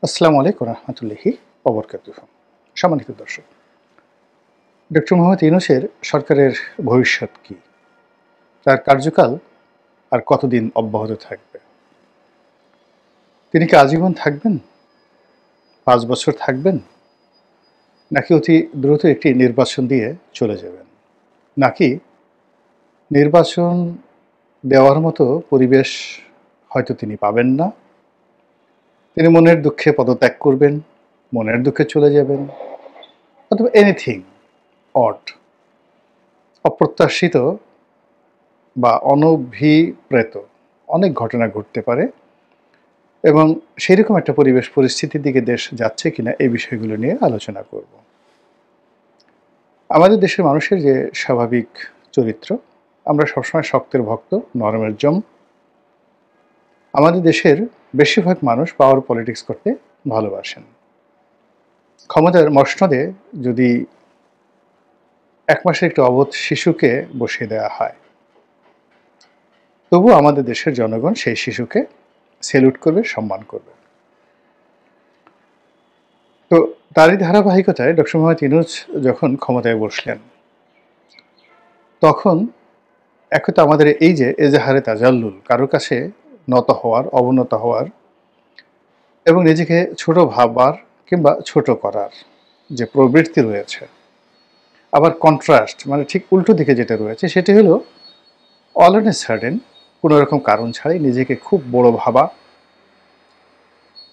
আসসালামু আলাইকুম রহমতুল্লাহি ওবরকাতুহু। সম্মানিত দর্শক, ডক্টর মোহাম্মদ ইউনূসের সরকারের ভবিষ্যৎ কি? তার কার্যকাল আর কতদিন অব্যাহত থাকবে? তিনি কি আজীবন থাকবেন? ৫ বছর থাকবেন? নাকি অতি দ্রুত একটি নির্বাচন দিয়ে চলে যাবেন? নাকি নির্বাচন দেওয়ার মতো পরিবেশ হয়তো তিনি পাবেন না। তিনি মনের দুঃখে পদত্যাগ করবেন, মনের দুঃখে চলে যাবেন, অথবা এনিথিং অড, অপ্রত্যাশিত বা অনভিপ্রেত অনেক ঘটনা ঘটতে পারে এবং সেরকম একটা পরিবেশ পরিস্থিতির দিকে দেশ যাচ্ছে কিনা এই বিষয়গুলো নিয়ে আলোচনা করব। আমাদের দেশের মানুষের যে স্বাভাবিক চরিত্র, আমরা সবসময় শক্তের ভক্ত, নরমের জম। আমাদের দেশের বেশিরভাগ মানুষ পাওয়ার পলিটিক্স করতে ভালোবাসেন। ক্ষমতার মসনদে যদি ১ মাসের একটি অবোধ শিশুকে বসিয়ে দেওয়া হয়, তবু আমাদের দেশের জনগণ সেই শিশুকে সেলুট করবে, সম্মান করবে। তো তারই ধারাবাহিকতায় ডক্টর মোহাম্মদ ইউনূস যখন ক্ষমতায় বসলেন, তখন তো আমাদের এই যে এজাহারে তাজাল্লুল, কারো কাছে নত হওয়ার, অবনত হওয়ার এবং নিজেকে ছোট ভাববার কিংবা ছোট করার যে প্রবৃত্তি রয়েছে, আবার কন্ট্রাস্ট মানে ঠিক উল্টো দিকে যেটা রয়েছে, সেটি হলো অল অন এ সাডেন কোনো রকম কারণ ছাড়াই নিজেকে খুব বড় ভাবা,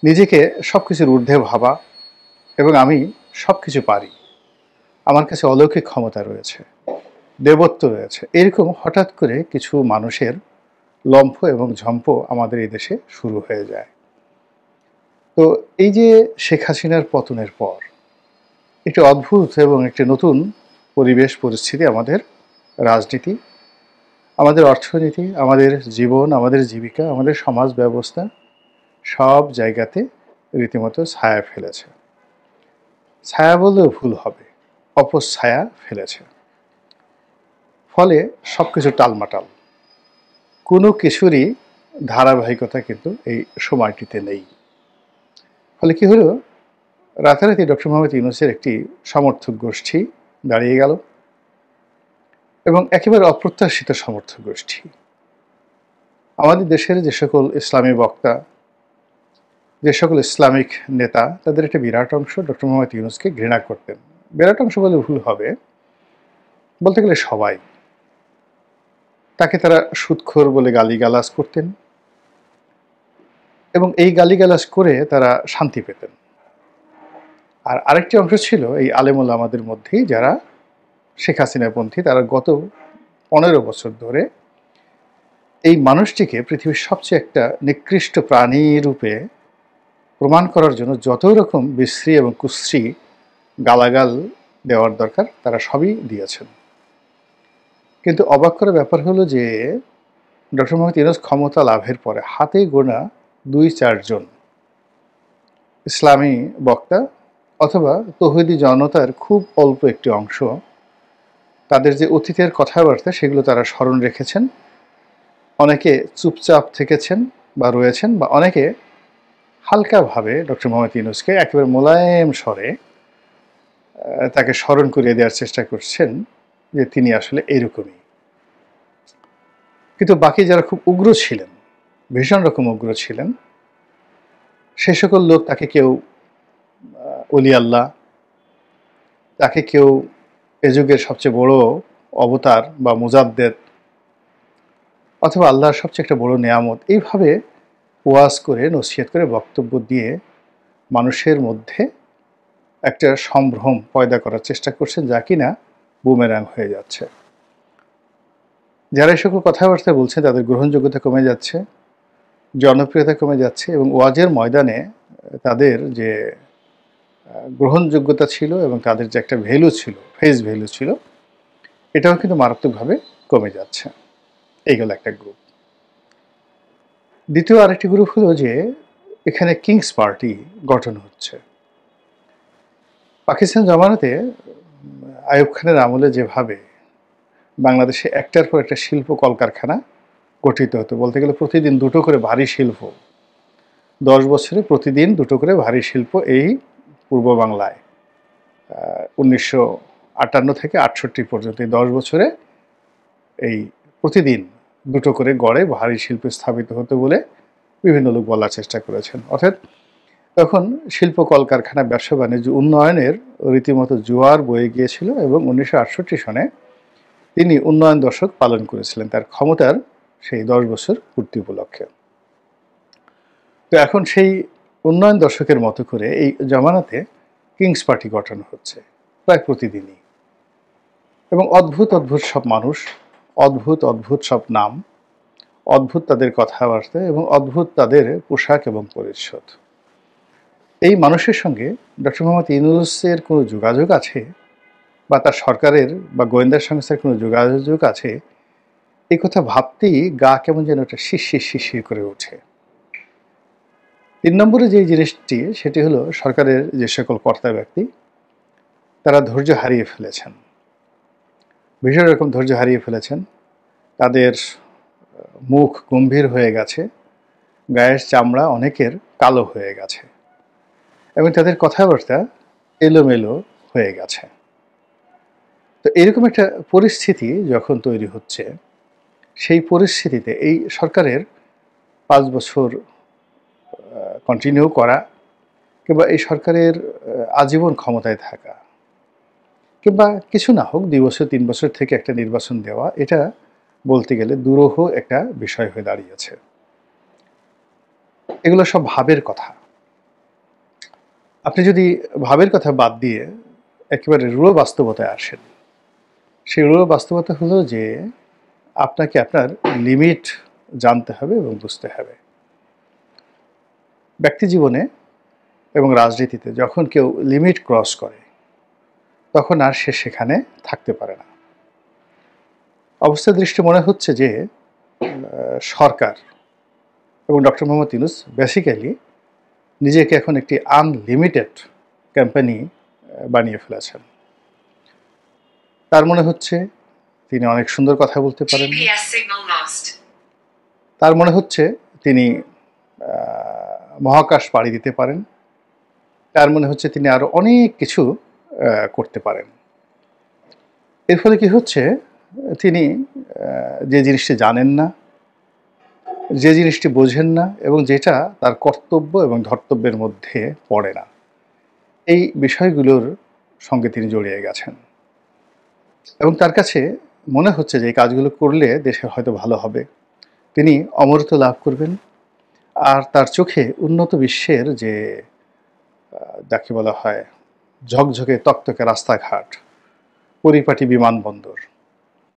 নিজেকে সব কিছুর ঊর্ধ্বে ভাবা এবং আমি সব কিছু পারি, আমার কাছে অলৌকিক ক্ষমতা রয়েছে, দেবত্ব রয়েছে, এরকম হঠাৎ করে কিছু মানুষের লম্ফ এবং ঝম্প আমাদের এই দেশে শুরু হয়ে যায়। তো এই যে শেখ হাসিনার পতনের পর একটি অদ্ভুত এবং একটি নতুন পরিবেশ পরিস্থিতি আমাদের রাজনীতি, আমাদের অর্থনীতি, আমাদের জীবন, আমাদের জীবিকা, আমাদের সমাজ ব্যবস্থা সব জায়গাতে রীতিমতো ছায়া ফেলেছে। ছায়া বললেও ভুল হবে, অপছায়া ফেলেছে। ফলে সব কিছু টালমাটাল, কোনো কিছুরই ধারাবাহিকতা কিন্তু এই সময়টিতে নেই। ফলে কি হলো, রাতারাতি ডক্টর মোহাম্মদ ইউনূসের একটি সমর্থক গোষ্ঠী দাঁড়িয়ে গেল এবং একেবারে অপ্রত্যাশিত সমর্থক গোষ্ঠী। আমাদের দেশের যে সকল ইসলামী বক্তা, যে সকল ইসলামিক নেতা, তাদের একটা বিরাট অংশ ডক্টর মোহাম্মদ ইউনূসকে ঘৃণা করতেন। বিরাট অংশ বলে ভুল হবে, বলতে গেলে সবাই। তাকে তারা সুদখোর বলে গালিগালাজ করতেন এবং এই গালিগালাজ করে তারা শান্তি পেতেন। আর আরেকটি অংশ ছিল এই আলেমুল আমাদের মধ্যেই, যারা শেখ হাসিনাপন্থী, তারা গত ১৫ বছর ধরে এই মানুষটিকে পৃথিবীর সবচেয়ে একটা নিকৃষ্ট প্রাণী রূপে প্রমাণ করার জন্য যত রকম বিশ্রী এবং কুশ্রী গালাগাল দেওয়ার দরকার তারা সবই দিয়েছেন। কিন্তু অবাক করার ব্যাপার হলো যে ডক্টর মোহাম্মদ ইউনূস ক্ষমতা লাভের পরে হাতে গোনা ২-৪ জন ইসলামী বক্তা অথবা তৌহিদি জনতার খুব অল্প একটি অংশ তাদের যে অতীতের কথাবার্তা সেগুলো তারা স্মরণ রেখেছেন। অনেকে চুপচাপ থেকেছেন বা রয়েছেন, বা অনেকে হালকাভাবে ডক্টর মোহাম্মদ ইউনূসকে একেবারে মোলায়েম স্বরে তাকে স্মরণ করিয়ে দেওয়ার চেষ্টা করছেন যে তিনি আসলে এইরকমই। কিন্তু বাকি যারা খুব উগ্র ছিলেন, ভীষণ রকম উগ্র ছিলেন, সে সকল লোক তাকে কেউ অলি আল্লাহ, তাকে কেউ এ যুগের সবচেয়ে বড় অবতার বা মুজাদ্দেদ অথবা আল্লাহর সবচেয়ে একটা বড় নেয়ামত, এইভাবে ওয়াজ করে, নসিহত করে, বক্তব্য দিয়ে মানুষের মধ্যে একটা সম্ভ্রম পয়দা করার চেষ্টা করছেন, যা কিনা বুমেরাং হয়ে যাচ্ছে। যারা এই সকল কথাবার্তা বলছেন তাদের গ্রহণযোগ্যতা কমে যাচ্ছে, জনপ্রিয়তা কমে যাচ্ছে এবং ওয়াজের ময়দানে তাদের যে গ্রহণযোগ্যতা ছিল এবং তাদের যে একটা ভ্যালু ছিল, ফেস ভ্যালু ছিল, এটাও কিন্তু মারাত্মকভাবে কমে যাচ্ছে। এইগুলো একটা গ্রুপ। দ্বিতীয় আরেকটি গ্রুপ হলো যে এখানে কিংস পার্টি গঠন হচ্ছে। পাকিস্তান জমানাতে আইয়ুব খানের আমলে যেভাবে বাংলাদেশে একটার পর একটা শিল্প কলকারখানা গঠিত হতো, বলতে গেলে প্রতিদিন 2টো করে ভারী শিল্প, 10 বছরে প্রতিদিন দুটো করে ভারী শিল্প এই পূর্ব বাংলায় 1958 থেকে 68 পর্যন্ত এই 10 বছরে এই প্রতিদিন দুটো করে গড়ে ভারী শিল্প স্থাপিত হতো বলে বিভিন্ন লোক বলার চেষ্টা করেছেন। অর্থাৎ তখন শিল্প কলকারখানা ব্যবসা বাণিজ্য উন্নয়নের রীতিমতো জোয়ার বয়ে গিয়েছিল এবং 1968 সনে তিনি উন্নয়ন দশক পালন করেছিলেন তার ক্ষমতার সেই 10 বছর পূর্তি উপলক্ষে। তো এখন সেই উন্নয়ন দশকের মতো করে এই জামানাতে কিংস পার্টি গঠন হচ্ছে প্রায় প্রতিদিনই, এবং অদ্ভুত অদ্ভুত সব মানুষ, অদ্ভুত অদ্ভুত সব নাম, অদ্ভুত তাদের কথাবার্তা এবং অদ্ভুত তাদের পোশাক এবং পরিচ্ছদ। এই মানুষের সঙ্গে ডক্টর মোহাম্মদ ইউনূসের কোনো যোগাযোগ আছে বা তার সরকারের বা গোয়েন্দা সংস্থার কোনো যোগাযোগ আছে, এই কথা ভাবতেই গা কেমন যেন একটা শিরশির শিরশির করে ওঠে। 3 নম্বরে যে জিনিসটি, সেটি হলো সরকারের যে সকল কর্তা ব্যক্তি তারা ধৈর্য হারিয়ে ফেলেছেন, ভীষণ রকম ধৈর্য হারিয়ে ফেলেছেন। তাদের মুখ গম্ভীর হয়ে গেছে, গায়ের চামড়া অনেকের কালো হয়ে গেছে এবং তাদের কথাবার্তা এলোমেলো হয়ে গেছে। তো এরকম একটা পরিস্থিতি যখন তৈরি হচ্ছে, সেই পরিস্থিতিতে এই সরকারের 5 বছর কন্টিনিউ করা কিংবা এই সরকারের আজীবন ক্ষমতায় থাকা কিংবা কিছু না হোক 2 বছর 3 বছর থেকে একটা নির্বাচন দেওয়া, এটা বলতে গেলে দুরূহ একটা বিষয় হয়ে দাঁড়িয়েছে। এগুলো সব ভাবের কথা। আপনি যদি ভাবের কথা বাদ দিয়ে একেবারে রূঢ় বাস্তবতায় আসেন, সেই রূঢ় বাস্তবতা হলো যে আপনাকে আপনার লিমিট জানতে হবে এবং বুঝতে হবে। ব্যক্তি জীবনে এবং রাজনীতিতে যখন কেউ লিমিট ক্রস করে তখন আর সে সেখানে থাকতে পারে না। অবস্থা দৃষ্টি মনে হচ্ছে যে সরকার এবং ডক্টর মোহাম্মদ ইউনূস বেসিক্যালি নিজেকে এখন একটি আনলিমিটেড কোম্পানি বানিয়ে ফেলেছেন। তার মনে হচ্ছে তিনি অনেক সুন্দর কথা বলতে পারেন, তার মনে হচ্ছে তিনি মহাকাশ পাড়ি দিতে পারেন, তার মনে হচ্ছে তিনি আরো অনেক কিছু করতে পারেন। এর ফলে কি হচ্ছে, তিনি যে জিনিসটি জানেন না, যে জিনিসটি বোঝেন না এবং যেটা তার কর্তব্য এবং ধর্তব্যের মধ্যে পড়ে না, এই বিষয়গুলোর সঙ্গে তিনি জড়িয়ে গেছেন এবং তার কাছে মনে হচ্ছে যে এই কাজগুলো করলে দেশে হয়তো ভালো হবে, তিনি অমরত্ব লাভ করবেন, আর তার চোখে উন্নত বিশ্বের যে যাকে বলা হয় ঝকঝকে তকতকে রাস্তাঘাট, পরিপাটি বিমানবন্দর,